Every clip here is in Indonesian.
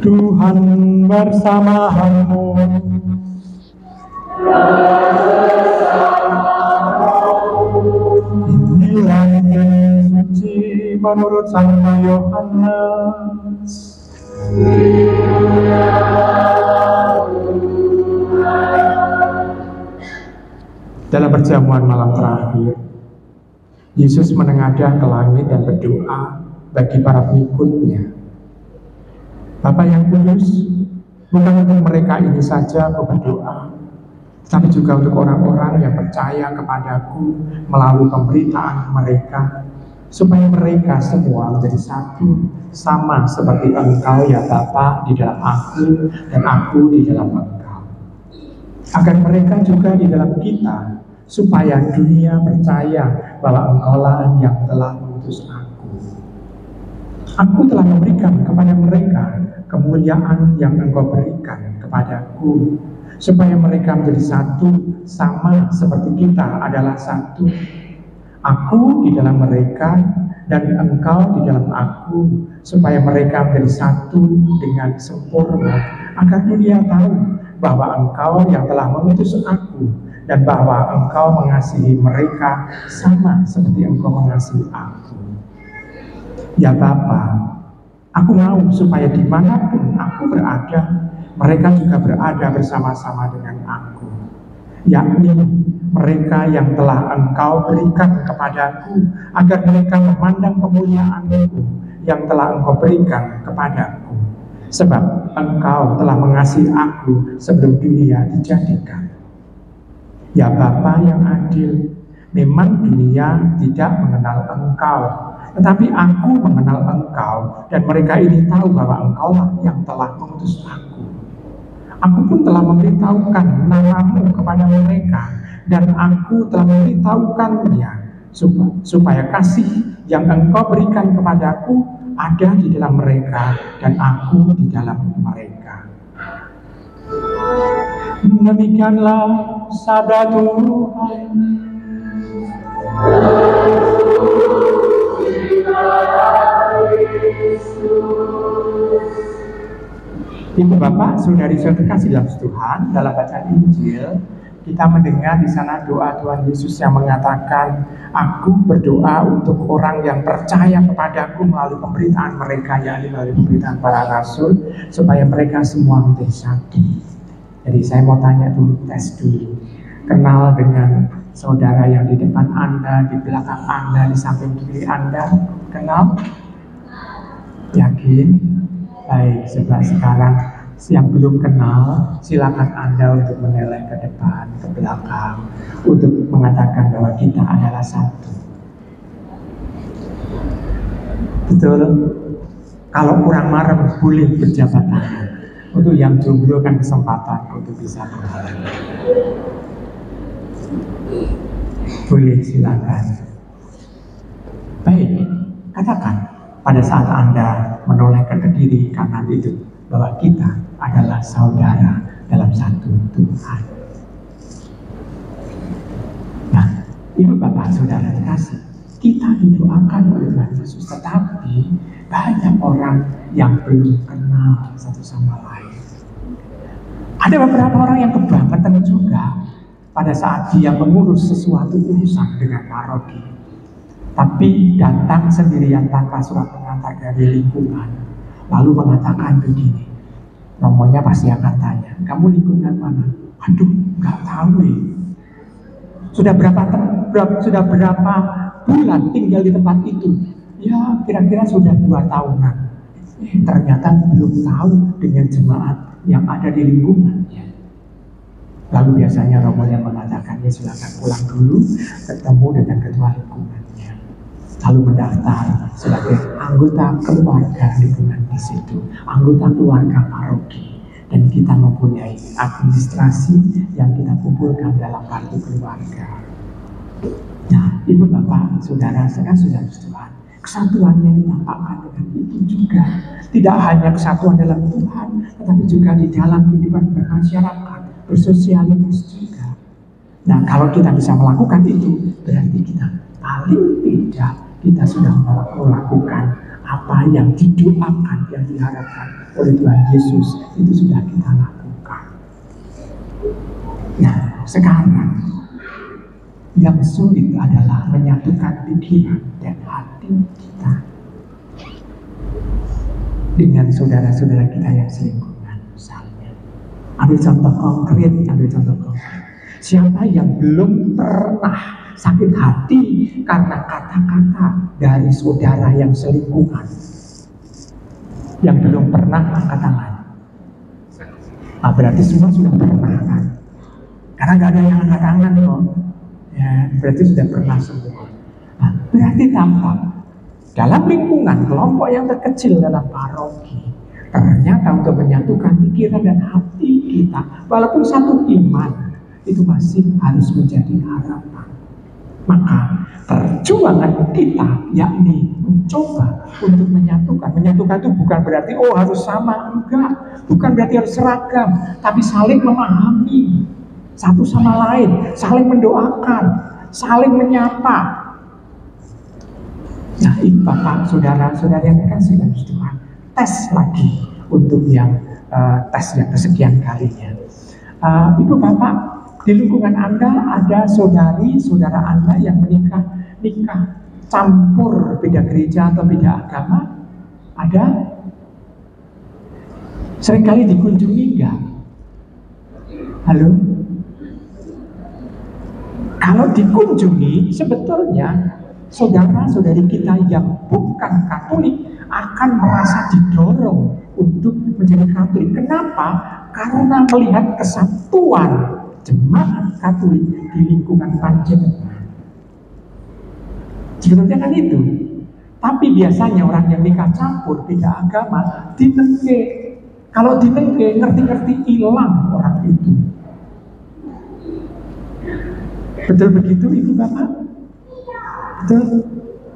Tuhan bersamamu. Inilah Injil suci menurut Santo Yohanes. Dalam perjamuan malam terakhir, Yesus menengadah ke langit dan berdoa bagi para pengikutnya. Bapa yang kudus, bukan untuk mereka ini saja aku berdoa, tapi juga untuk orang-orang yang percaya kepadaku melalui pemberitaan mereka, supaya mereka semua menjadi satu, sama seperti Engkau ya Bapa di dalam aku dan aku di dalam Engkau. Agar mereka juga di dalam kita, supaya dunia percaya bahwa Engkaulah yang telah mengutus aku. Aku telah memberikan kepada mereka kemuliaan yang Engkau berikan kepadaku, supaya mereka menjadi satu, sama seperti kita adalah satu. Aku di dalam mereka dan Engkau di dalam aku, supaya mereka menjadi satu dengan sempurna, agar dunia tahu bahwa Engkau yang telah mengutus aku dan bahwa Engkau mengasihi mereka sama seperti Engkau mengasihi aku. Ya Bapa, aku mau supaya dimanapun aku berada, mereka juga berada bersama-sama dengan aku, yakni mereka yang telah Engkau berikan kepadaku, agar mereka memandang kemuliaan-Mu yang telah Engkau berikan kepadaku, sebab Engkau telah mengasihi aku sebelum dunia dijadikan. Ya Bapa yang adil, memang dunia tidak mengenal Engkau, tetapi aku mengenal Engkau, dan mereka ini tahu bahwa Engkaulah yang telah mengutus aku. Aku pun telah memberitahukan nama-Mu kepada mereka, dan aku telah memberitahukannya, supaya kasih yang Engkau berikan kepadaku ada di dalam mereka, dan aku di dalam mereka. Demikianlah sabda Tuhan. Ibu bapak, saudari-saudari kasih dalam Tuhan, dalam bacaan Injil kita mendengar di sana doa Tuhan Yesus yang mengatakan, aku berdoa untuk orang yang percaya kepadaku melalui pemberitaan mereka, yakni melalui pemberitaan para rasul, supaya mereka semua menjadi satu. Jadi saya mau tanya dulu, tes dulu, kenal dengan saudara yang di depan Anda, di belakang Anda, di samping kiri Anda, kenal? Yakin? Baik, sekarang yang belum kenal, silakan Anda untuk meneleh ke depan, ke belakang, untuk mengatakan bahwa kita adalah satu. Betul? Kalau kurang marah boleh berjabat tangan. Untuk yang jomblo kan kesempatan untuk bisa kenalan. Boleh, silakan. Baik, katakan pada saat Anda menoleh ke kiri kanan itu bahwa kita adalah saudara dalam satu Tuhan. Nah, Ibu Bapak Saudara terkasih, kita didoakan oleh Tuhan Yesus, tetapi banyak orang yang belum kenal satu sama lain. Ada beberapa orang yang kebangetan juga pada saat dia mengurus sesuatu urusan dengan paroki, tapi datang sendirian tanpa surat pengantar dari lingkungan, lalu mengatakan begini. Romonya pasti akan tanya, kamu lingkungan mana? Aduh, nggak tahu ya. Sudah berapa bulan tinggal di tempat itu? Ya, kira-kira sudah 2 tahunan. Ternyata belum tahu dengan jemaat yang ada di lingkungannya. Lalu biasanya romo yang mengatakan, ya silakan pulang dulu, ketemu dengan ketua lingkungannya, lalu mendaftar sebagai anggota keluarga lingkungan di situ, anggota keluarga paroki, dan kita mempunyai administrasi yang kita kumpulkan dalam kartu keluarga. Nah, Ibu Bapak, Saudara, sudah Tuhan, kesatuannya ditampakkan dengan itu juga. Tidak hanya kesatuan dalam Tuhan, tetapi juga di dalam kehidupan bermasyarakat, bersosialitas juga. Nah, kalau kita bisa melakukan itu, berarti kita paling tidak kita sudah melakukan apa yang didoakan, yang diharapkan oleh Tuhan Yesus itu sudah kita lakukan. Nah, sekarang yang sulit adalah menyatukan pikiran dan hati kita dengan saudara-saudara kita yang selingkuhan misalnya. Ambil contoh konkret. Siapa yang belum pernah sakit hati karena kata-kata dari saudara yang selingkuhan? Yang belum pernah angkat tangan. Berarti semua sudah pernah kan? Karena gak ada yang angkat tangan kok. Ya, berarti sudah pernah semua. Berarti tampak dalam lingkungan kelompok yang terkecil dalam paroki, ternyata untuk menyatukan pikiran dan hati kita, walaupun satu iman, itu masih harus menjadi harapan. Maka perjuangan kita yakni mencoba untuk menyatukan. Menyatukan itu bukan berarti harus sama, enggak. Bukan berarti harus seragam, tapi saling memahami satu sama lain, saling mendoakan, saling menyapa. Nah, ini Bapak, saudara-saudara yang dikasih dalam Tuhan, tes lagi untuk yang tes yang kesekian kalinya. Ibu Bapak, di lingkungan Anda ada saudara Anda yang nikah campur beda gereja atau beda agama? Ada? Seringkali dikunjungi enggak? Halo? Kalau dikunjungi, sebetulnya saudara-saudari kita yang bukan Katolik akan merasa didorong untuk menjadi Katolik. Kenapa? Karena melihat kesatuan jemaat Katolik di lingkungan panjenengan. Sebetulnya kan itu. Tapi biasanya orang yang nikah campur beda agama dinengke. Kalau dinengke, ngerti-ngerti hilang orang itu. Betul begitu Ibu Bapak? Betul?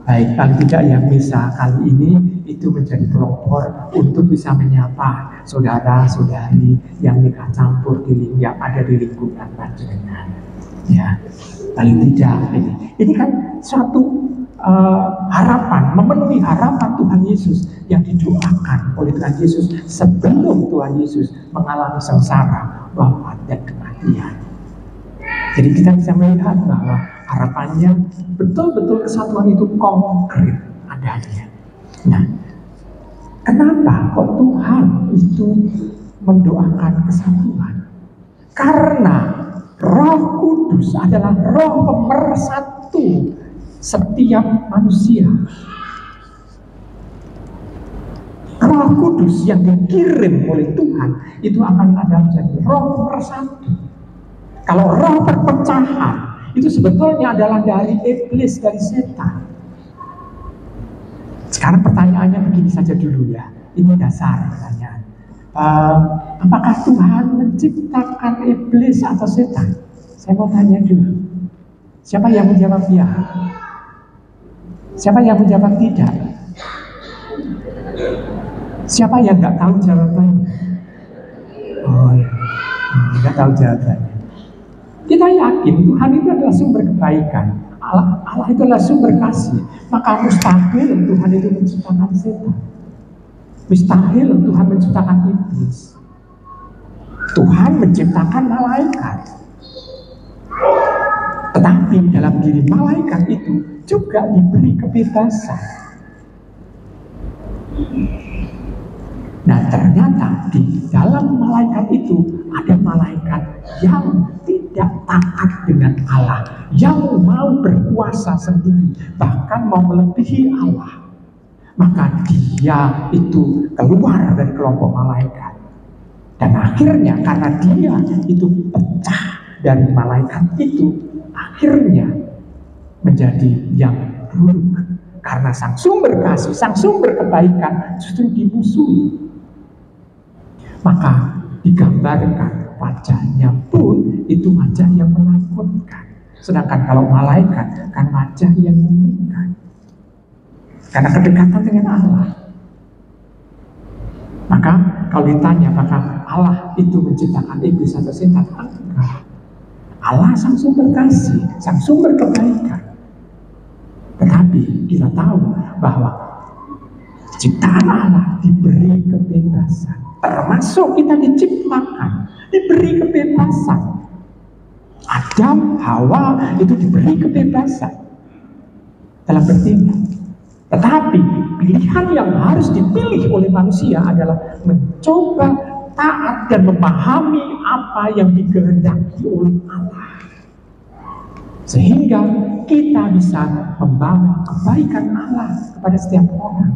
Baik, kalau tidak yang bisa kali ini itu menjadi pelopor untuk bisa menyapa saudara-saudari yang nikah campur yang ada di lingkungan panjenengan. Ya, paling tidak ini kan suatu harapan, memenuhi harapan Tuhan Yesus yang didoakan oleh Tuhan Yesus sebelum Tuhan Yesus mengalami sengsara, wafat dan kematian. Jadi kita bisa melihat bahwa harapannya betul-betul kesatuan itu konkret adanya. Nah, kenapa kok Tuhan itu mendoakan kesatuan? Karena Roh Kudus adalah Roh pemersatu setiap manusia. Roh Kudus yang dikirim oleh Tuhan itu akan ada menjadi Roh pemersatu. Kalau roh perpecahan itu sebetulnya adalah dari iblis, dari setan. Sekarang pertanyaannya begini saja dulu ya. Ini dasar pertanyaan. Apakah Tuhan menciptakan iblis atau setan? Saya mau tanya dulu. Siapa yang menjawab ya? Siapa yang menjawab tidak? Siapa yang nggak tahu jawabannya? Oh ya, nggak tahu jawabannya. Kita yakin Tuhan itu adalah sumber kebaikan. Allah itu adalah sumber kasih. Maka mustahil Tuhan itu menciptakan setan. Mustahil Tuhan menciptakan iblis. Tuhan menciptakan malaikat. Tetapi dalam diri malaikat itu juga diberi kebebasan. Nah, ternyata di dalam malaikat itu ada malaikat yang tidak taat dengan Allah, yang mau berkuasa sendiri, bahkan mau melebihi Allah. Maka dia itu keluar dari kelompok malaikat. Dan akhirnya karena dia itu pecah dari malaikat itu, akhirnya menjadi yang buruk. Karena sang sumber kasih, sang sumber kebaikan justru dimusuhi. Maka digambarkan wajahnya pun itu wajah yang menakutkan. Sedangkan kalau malaikat kan wajah yang memungkinkan. Karena kedekatan dengan Allah. Maka kalau ditanya apakah Allah itu menciptakan iblis atau setan? Enggak. Allah sang sumber kasih, sang sumber kebaikan. Tetapi kita tahu bahwa Ciptaan Allah diberi kebebasan. Termasuk kita diciptakan, diberi kebebasan. Adam, Hawa itu diberi kebebasan dalam bertindak. Tetapi pilihan yang harus dipilih oleh manusia adalah mencoba taat dan memahami apa yang dikehendaki oleh Allah, sehingga kita bisa membawa kebaikan Allah kepada setiap orang.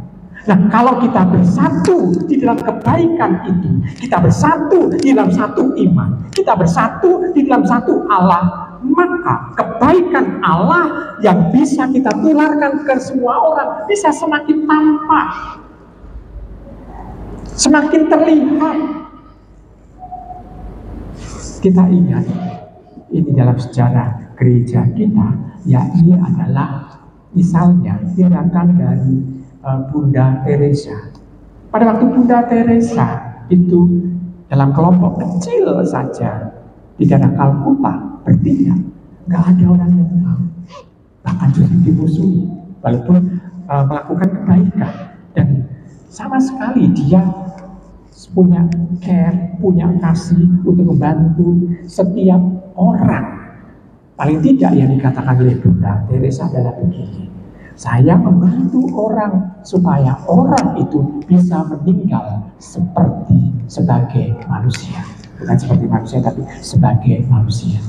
Nah, kalau kita bersatu di dalam kebaikan itu, kita bersatu di dalam satu iman, kita bersatu di dalam satu Allah, maka kebaikan Allah yang bisa kita tularkan ke semua orang bisa semakin tampak, semakin terlihat. Kita ingat, ini dalam sejarah gereja kita, yakni adalah misalnya tindakan dari Bunda Teresa. Pada waktu Bunda Teresa itu dalam kelompok kecil saja di daerah Kalkuta bertindak, nggak ada orang yang tahu, bahkan justru dimusuhi walaupun melakukan kebaikan, dan sama sekali dia punya care, punya kasih untuk membantu setiap orang. Paling tidak yang dikatakan oleh Bunda Teresa adalah begini: saya membantu orang supaya orang itu bisa meninggal sebagai manusia. Bukan seperti manusia, tapi sebagai manusia.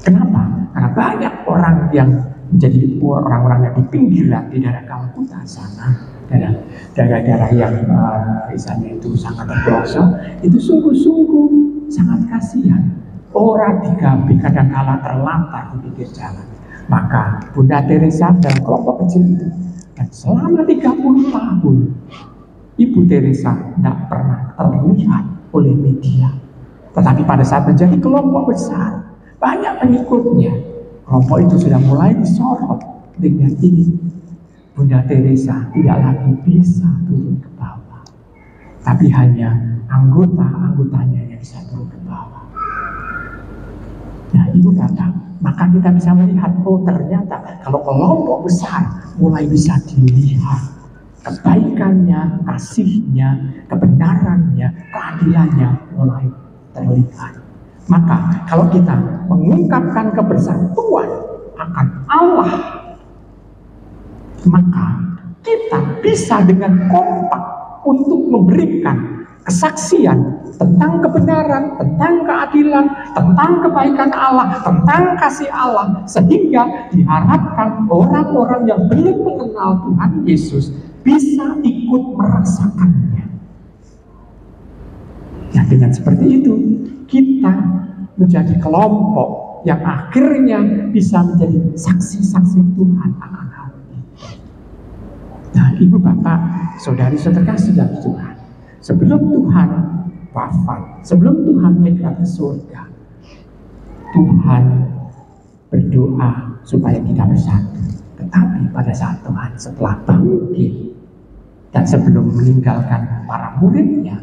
Kenapa? Karena banyak orang yang menjadi orang-orang yang di pinggiran di daerah Kalkuta sana, daerah-daerah yang misalnya itu sangat terpelosok, itu sungguh-sungguh sangat kasihan. Orang digabi kadang-kala terlantar di pinggir jalan. Maka Bunda Teresa dalam kelompok kecil itu, dan selama 30 tahun Ibu Teresa tidak pernah terlihat oleh media. Tetapi pada saat menjadi kelompok besar, banyak pengikutnya, kelompok itu sudah mulai disorot dengan ini. Bunda Teresa tidak lagi bisa turun ke bawah, tapi hanya anggotanya yang bisa turun ke bawah. Nah, Ibu kata, maka kita bisa melihat, oh ternyata kalau kelompok besar mulai bisa dilihat kebaikannya, kasihnya, kebenarannya, keadilannya mulai terlihat. Maka kalau kita mengungkapkan kebersatuan akan Allah, maka kita bisa dengan kompak untuk memberikan kesaksian tentang kebenaran, tentang keadilan, tentang kebaikan Allah, tentang kasih Allah, sehingga diharapkan orang-orang yang belum mengenal Tuhan Yesus bisa ikut merasakannya. Nah, dengan seperti itu kita menjadi kelompok yang akhirnya bisa menjadi saksi-saksi Tuhan akan hal ini. Nah, Ibu Bapak, saudari-saudari terkasih dalam Tuhan, sebelum Tuhan wafat, sebelum Tuhan naik ke surga, Tuhan berdoa supaya kita bersatu. Tetapi pada saat Tuhan setelah bangkit dan sebelum meninggalkan para muridnya,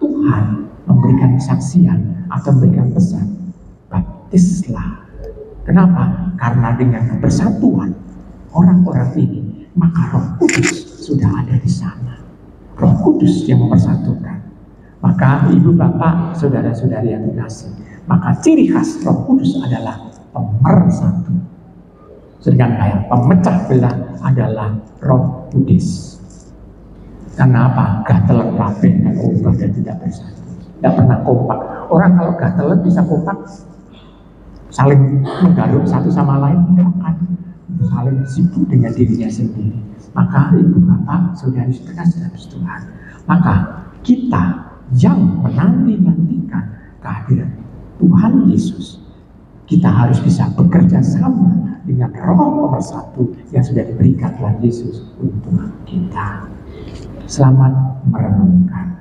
Tuhan memberikan kesaksian atau memberikan pesan, baptislah. Kenapa? Karena dengan kebersatuan orang-orang ini, maka Roh Kudus sudah ada di sana. Roh Kudus yang mempersatukan. Maka Ibu Bapak, saudara-saudari yang dikasih, maka ciri khas Roh Kudus adalah pemersatu. Sedangkan yang pemecah belah adalah Roh Kudus. Karena apa? Gatel kabeh dan kompak dan tidak bersatu. Tidak pernah kompak. Orang kalau gatel bisa kompak, saling menggaruk satu sama lain, tidak akan saling sibuk dengan dirinya sendiri. Maka Ibu Bapak, saudari-saudari dalam Tuhan, maka kita yang menanti-nantikan kehadiran Tuhan Yesus, kita harus bisa bekerja sama dengan Roh Pemersatu yang sudah diberikan Tuhan Yesus untuk kita. Selamat merenungkan.